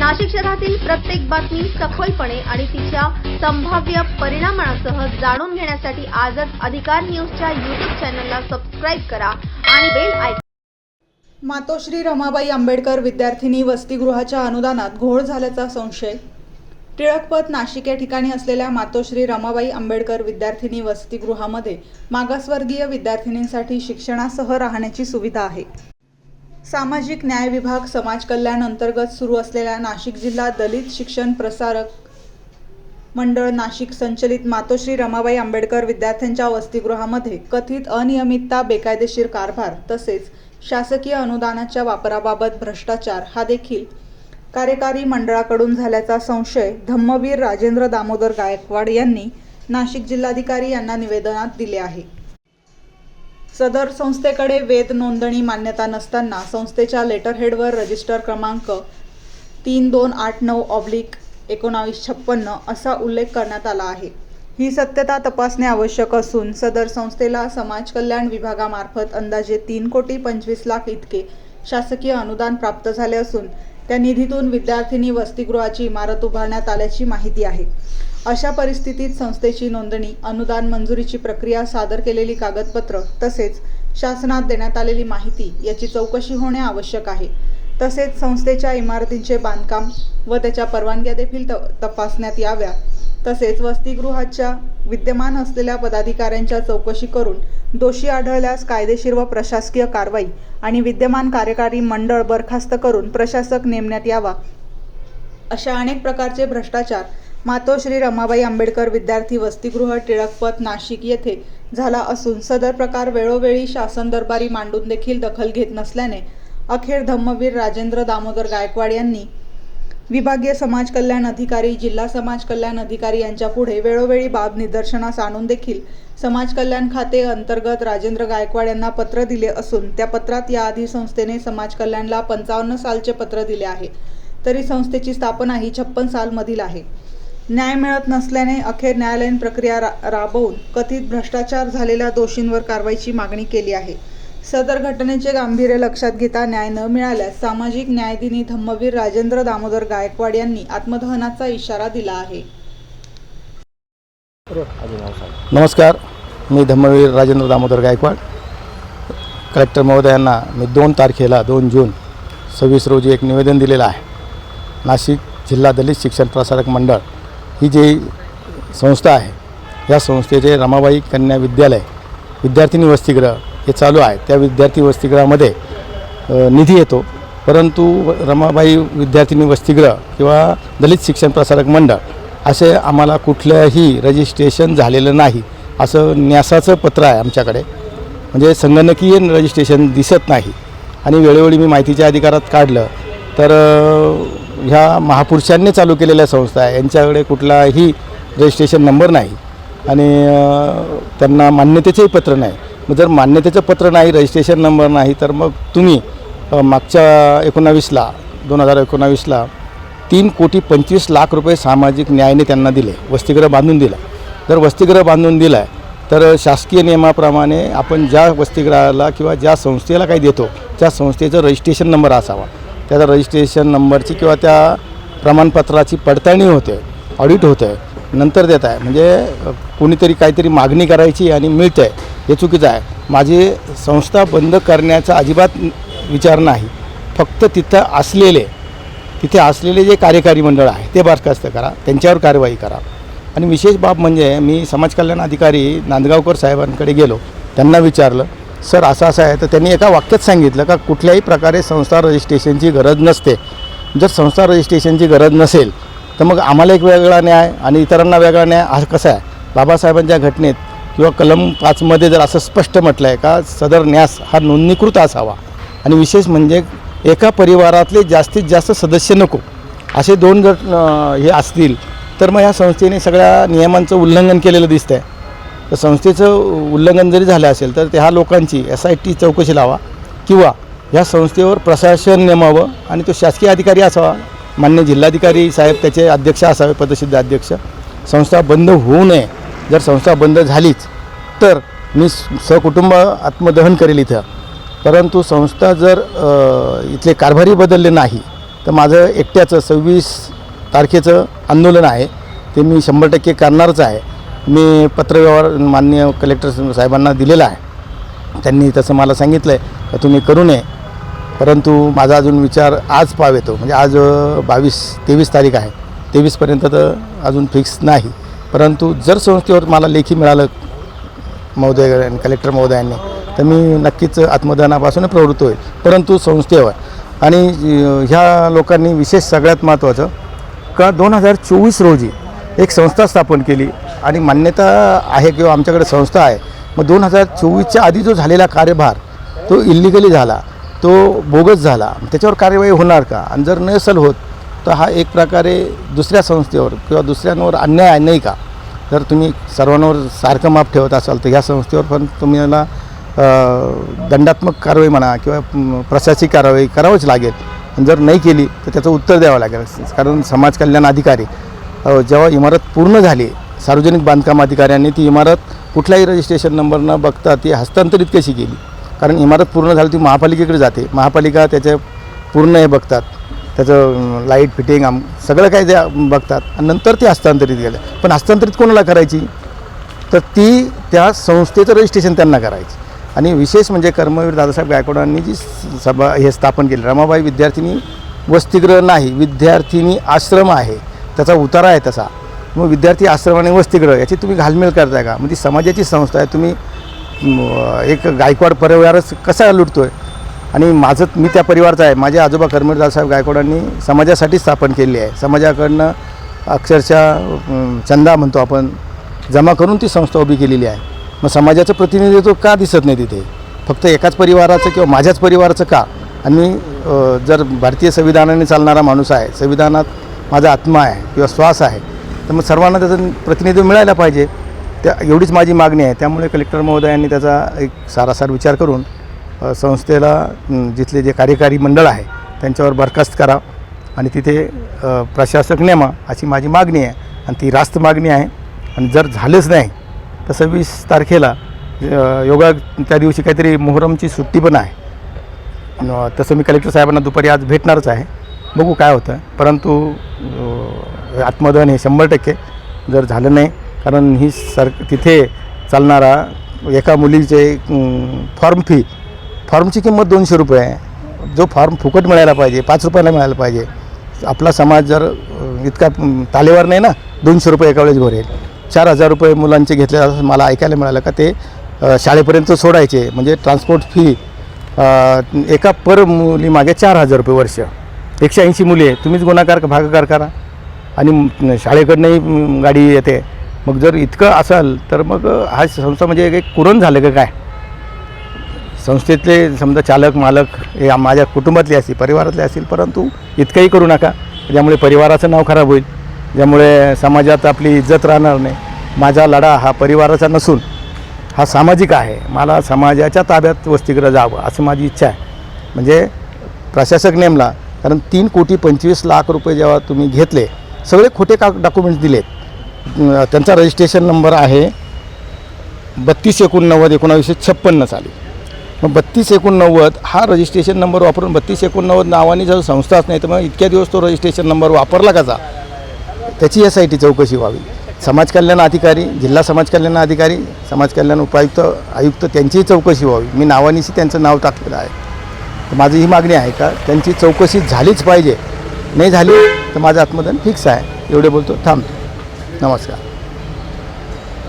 नाशिक शहरातील प्रत्येक बातमी सखोलपणे आणि तिच्या संभाव्य परिणामांसह जाणून घेण्यासाठी आजच अधिकार न्यूजच्या YouTube चॅनलला सबस्क्राइब करा आणि बेल आयकॉन. मातोश्री रमाबाई आंबेडकर विद्यार्थिनी वसतिगृहाच्या अनुदानात घोळ झाल्याचा संशय. टिळकपथ नाशिक या ठिकाणी असलेल्या मातोश्री रमाबाई आंबेडकर विद्यार्थिनी वसतिगृहामध्ये मागासवर्गीय विद्यार्थिनींसाठी शिक्षणासह राहण्याची सुविधा आहे. सामाजिक न्याय विभाग समाज कल्याण अंतर्गत सुरू असलेल्या नाशिक जिल्हा दलित शिक्षण प्रसारक मंडळ नाशिक संचलित मातोश्री रमाबाई आंबेडकर विद्यार्थ्यांच्या वसतिगृहामध्ये कथित अनियमितता, बेकायदेशीर कारभार तसेच शासकीय अनुदानाच्या वापराबाबत भ्रष्टाचार हा देखील कार्यकारी मंडळाकडून झाल्याचा संशय धम्मवीर राजेंद्र दामोदर गायकवाड यांनी नाशिक जिल्हाधिकारी यांना निवेदनात दिले आहे. सदर संस्थेकडे वेद नोंदणी मान्यता नसताना संस्थेच्या लेटरहेडवर रजिस्टर क्रमांक 3289/1956 असा उल्लेख करण्यात आला आहे. ही सत्यता तपासणे आवश्यक असून सदर संस्थेला समाज कल्याण विभागामार्फत अंदाजे 3,25,00,000 इतके शासकीय अनुदान प्राप्त झाले असून त्या निधीतून विद्यार्थिनी वसतिगृहाची इमारत उभारण्यात आल्याची माहिती आहे. अशा परिस्थितीत संस्थेची नोंदणी, अनुदान मंजुरीची प्रक्रिया, सादर केलेली कागदपत्र तसेच शासनात देण्यात आलेली माहिती याची चौकशी होणे आवश्यक आहे. तसेच संस्थेच्या इमारतींचे बांधकाम व त्याच्या परवानग्या देखील तपासण्यात याव्या. तसेच वसतिगृहाच्या विद्यमान असलेल्या पदाधिकाऱ्यांच्या चौकशी करून दोषी आढळल्यास कायदेशीर व प्रशासकीय कारवाई आणि विद्यमान कार्यकारी मंडळ बरखास्त करून प्रशासक नेमण्यात यावा. अशा अनेक प्रकारचे भ्रष्टाचार मातोश्री रमाबाई आंबेडकर विद्यार्थी वसतिगृह टिळकपथ नाशिक येथे झाला असून सदर प्रकार वेळोवेळी शासन दरबारी मांडून देखील दखल घेत नसल्याने अखेर धम्मवीर राजेंद्र दामोदर गायकवाड यांनी विभागीय समाज कल्याण अधिकारी, जिल्हा समाज कल्याण अधिकारी यांच्या पुढे वेळोवेळी बाब निदर्शनास आणून देखील समाज कल्याण खाते अंतर्गत राजेंद्र गायकवाड यांना पत्र दिले असून त्या पत्रात याआधी संस्थेने समाज कल्याणला 55 सालचे पत्र दिले आहे. तरी संस्थेची स्थापना ही 56 सालमधील आहे. न्याय मिळत नसल्याने अखेर न्यायालयीन प्रक्रिया राबवून कथित भ्रष्टाचार झालेल्या दोषींवर कारवाईची मागणी केली आहे. सदर घटनेचे गांभीर्य लक्षात घेता न्याय न मिळाल्यास सामाजिक न्यायदिनी धम्मवीर राजेंद्र दामोदर गायकवाड यांनी आत्मदहनाचा इशारा दिला आहे. नमस्कार, मी धम्मवीर राजेंद्र दामोदर गायकवाड. कलेक्टर महोदयांना मी 2 तारखेला 2 जून 26 रोजी एक निवेदन दिलेलं आहे. नाशिक जिल्हा दलित शिक्षण प्रसारक मंडळ ही जी संस्था आहे, या संस्थेचे रमाबाई कन्या विद्यालय विद्यार्थिनी वसतिगृह हे चालू आहे. त्या विद्यार्थी वसतिगृहामध्ये निधी येतो, परंतु रमाबाई विद्यार्थिनी वसतिगृह किंवा दलित शिक्षण प्रसारक मंडळ असे आम्हाला कुठल्याही रजिस्ट्रेशन झालेलं नाही असं न्यासाचं पत्र आहे आमच्याकडे. म्हणजे संगणकीय रजिस्ट्रेशन दिसत नाही. आणि वेळोवेळी मी माहितीच्या अधिकारात काढलं तर ह्या महापुरुषांनी चालू केलेल्या संस्था आहे, यांच्याकडे कुठलाही रजिस्ट्रेशन नंबर नाही आणि त्यांना मान्यतेचंही पत्र नाही. मग जर मान्यतेचं पत्र नाही, रजिस्ट्रेशन नंबर नाही, तर मग तुम्ही मागच्या 2019ला 3,25,00,000 रुपये सामाजिक न्यायाने त्यांना दिले, वसतिगृह बांधून दिलं. जर वसतिगृह बांधून दिलं आहे तर शासकीय नियमाप्रमाणे आपण ज्या वसतिगृहाला किंवा ज्या संस्थेला काही देतो त्या संस्थेचं रजिस्ट्रेशन नंबर असावा. त्याचा रजिस्ट्रेशन नंबरची किंवा त्या प्रमाणपत्राची पडताळणी होते, ऑडिट होतं आहे, नंतर देत आहे. म्हणजे कोणीतरी काहीतरी मागणी करायची आणि मिळतं आहे, हे चुकीचं आहे. माझी संस्था बंद करण्याचा अजिबात विचार नाही. फक्त तिथे असलेले जे कार्यकारी मंडळ आहे ते बरखास्त करा, त्यांच्यावर कारवाई करा. आणि विशेष बाब म्हणजे मी समाज कल्याण अधिकारी नांदगावकर साहेबांकडे गेलो, त्यांना विचारलं, सर असं आहे. तर त्यांनी एका वाक्यात सांगितलं का कुठल्याही प्रकारे संस्था रजिस्ट्रेशनची गरज नसते. जर संस्था रजिस्ट्रेशनची गरज नसेल तर मग आम्हाला एक वेगळा न्याय आणि इतरांना वेगळा न्याय हा कसा आहे? बाबासाहेबांच्या घटनेत किंवा कलम 5मध्ये जर असं स्पष्ट म्हटलं आहे का सदर न्यास हा नोंदणीकृत असावा आणि विशेष म्हणजे एका परिवारातले जास्तीत जास्त सदस्य नको असे 2 जर हे असतील तर मग ह्या संस्थेने सगळ्या नियमांचं उल्लंघन केलेलं दिसतं आहे. तर संस्थेचं उल्लंघन जरी झालं असेल तर ह्या लोकांची SIT चौकशी लावा किंवा ह्या संस्थेवर प्रशासन नेमावं आणि तो शासकीय अधिकारी असावा. मान्य जिल्हाधिकारी साहेब त्याचे अध्यक्ष असावे, पदसिद्ध अध्यक्ष. संस्था बंद होऊ नये. जर संस्था बंद झालीच तर मी सहकुटुंब आत्मदहन करेल इथं. परंतु संस्था जर इथले कारभारी बदलले नाही तर माझं एकट्याचं 26 तारखेचं आंदोलन आहे ते मी 100% करणारच आहे. मी पत्रव्यवहार माननीय कलेक्टर साहेबांना दिलेला आहे. त्यांनी तसं मला सांगितलं आहे का तुम्ही करू नये, परंतु माझा अजून विचार आज येतो. म्हणजे आज 23 तारीख आहे, 23पर्यंत तर अजून फिक्स नाही. परंतु जर संस्थेवर मला लेखी मिळालं महोदय आणि कलेक्टर महोदयांनी तर मी नक्कीच आत्मदहनापासून प्रवृत्त होईल. परंतु संस्थेवर आणि ह्या लोकांनी विशेष सगळ्यात महत्त्वाचं का 2024 रोजी एक संस्था स्थापन केली आणि मान्यता आहे किंवा आमच्याकडे संस्था आहे. मग 2024च्या आधी जो झालेला कार्यभार तो इल्लिगली झाला, तो बोगस झाला, त्याच्यावर कार्यवाही होणार का? आणि जर नसेल होत तर हा एक प्रकारे दुसऱ्या संस्थेवर किंवा दुसऱ्यांवर अन्याय आहे नाही का? जर तुम्ही सर्वांवर सारखं माप ठेवत असाल तर ह्या संस्थेवर पण तुम्हाला दंडात्मक कारवाई म्हणा किंवा प्रशासकीय कारवाई करावंच लागेल. आणि जर नाही केली तर त्याचं उत्तर द्यावं लागेल. कारण समाज कल्याण अधिकारी जेव्हा इमारत पूर्ण झाली, सार्वजनिक बांधकाम अधिकाऱ्यांनी ती इमारत कुठलाही रजिस्ट्रेशन नंबर न बघता ती हस्तांतरित कशी केली? कारण इमारत पूर्ण झाली ती महापालिकेकडे जाते, महापालिका त्याचे पूर्ण हे बघतात, त्याचं लाईट फिटिंग सगळं काय ते बघतात आणि नंतर ती हस्तांतरित केलं. पण हस्तांतरित कोणाला करायची? तर ती त्या संस्थेचं रजिस्ट्रेशन त्यांना करायची. आणि विशेष म्हणजे कर्मवीर दादासाहेब गायकवाडांनी जी सभा हे स्थापन केली, रमाबाई विद्यार्थिनी वसतिगृह नाही, विद्यार्थिनी आश्रम आहे, त्याचा उतारा आहे तसा. मग विद्यार्थी आश्रम आणि वसतिगृह याची तुम्ही घालमेल करताय का? म्हणजे समाजाची संस्था आहे, तुम्ही एक गायकवाड परिवारच कसा लुटतो आहे? आणि मी त्या परिवाराचा आहे. माझे आजोबा कर्मवीर दादासाहेब गायकवाडांनी समाजासाठी स्थापन केली आहे. समाजाकडनं अक्षरशः चंदा म्हणतो आपण जमा करून ती संस्था उभी केलेली आहे. मग समाजाचं प्रतिनिधित्व का दिसत नाही तिथे? फक्त एकाच परिवाराचं किंवा माझ्याच परिवाराचं का? आणि जर भारतीय संविधानाने चालणारा माणूस आहे, संविधानात माझा आत्मा आहे किंवा श्वास आहे, तर मग सर्वांना त्याचं प्रतिनिधित्व मिळायला पाहिजे. एवढीच माझी मागणी आहे. त्यामुळे कलेक्टर महोदयांनी त्याचा एक सारासार विचार करून संस्थेला जिथले जे कार्यकारी मंडळ आहे त्यांच्यावर बरखास्त करा आणि तिथे प्रशासक नेमा अशी माझी मागणी आहे. आणि ती रास्त मागणी आहे. आणि जर झालंच नाही तर 26 तारखेला योगा त्या दिवशी काहीतरी मोहरमची सुट्टी पण आहे. तसं मी कलेक्टर साहेबांना दुपारी आज भेटणारच आहे. बघू काय होतं. परंतु आत्मदहन हे 100% जर झालं नाही, कारण ही तिथे चालणारा एका मुलीचे फॉर्मची किंमत 200 रुपये आहे. जो फॉर्म फुकट मिळायला पाहिजे, 5 रुपयाला मिळायला पाहिजे. आपला समाज जर इतका तालेवर नाही ना 200 रुपये एका वेळेस भरेल. 4,000 रुपये मुलांचे घेतले मला ऐकायला मिळालं का ते शाळेपर्यंत सोडायचे. म्हणजे ट्रान्सपोर्ट फी एका पर मुलीमागे 4,000 रुपये वर्ष. 180 मुली आहे, तुम्हीच गुन्हाकार भागाकार करा आणि शाळेकडनंही गाडी येते. मग जर इतकं असाल तर मग हा संस्था म्हणजे एक कुरण झालं का काय? संस्थेतले समजा चालक मालक हे माझ्या कुटुंबातले असतील, परिवारातले असतील, परंतु इतकंही करू नका ज्यामुळे परिवाराचं नाव खराब होईल, ज्यामुळे समाजात आपली इज्जत राहणार नाही. माझा लढा हा परिवाराचा नसून हा सामाजिक आहे. मला समाजाच्या ताब्यात वसतिगृह जावं असं माझी इच्छा आहे. म्हणजे प्रशासक नेमला, कारण 3,25,00,000 रुपये जेव्हा तुम्ही घेतले, सगळे खोटे डॉक्युमेंट्स दिलेत. त्यांचा रजिस्ट्रेशन नंबर आहे 32/89/1956 साली. मग 32/89 हा रजिस्ट्रेशन नंबर वापरून 32/89 नावाने जर संस्थाच नाही तर मग इतक्या दिवस तो रजिस्ट्रेशन नंबर वापरला कसा? त्याची SIT चौकशी व्हावी. समाज कल्याण अधिकारी, जिल्हा समाज कल्याण अधिकारी, समाज कल्याण उपायुक्त, आयुक्त त्यांचीही चौकशी व्हावी. मी नावानिशी त्यांचं नाव टाकलेलं आहे. तर माझी ही मागणी आहे का त्यांची चौकशी झालीच पाहिजे. नाही झाली तर माझं आत्मदहन फिक्स आहे. एवढे बोलतो, थांबतो. नमस्कार.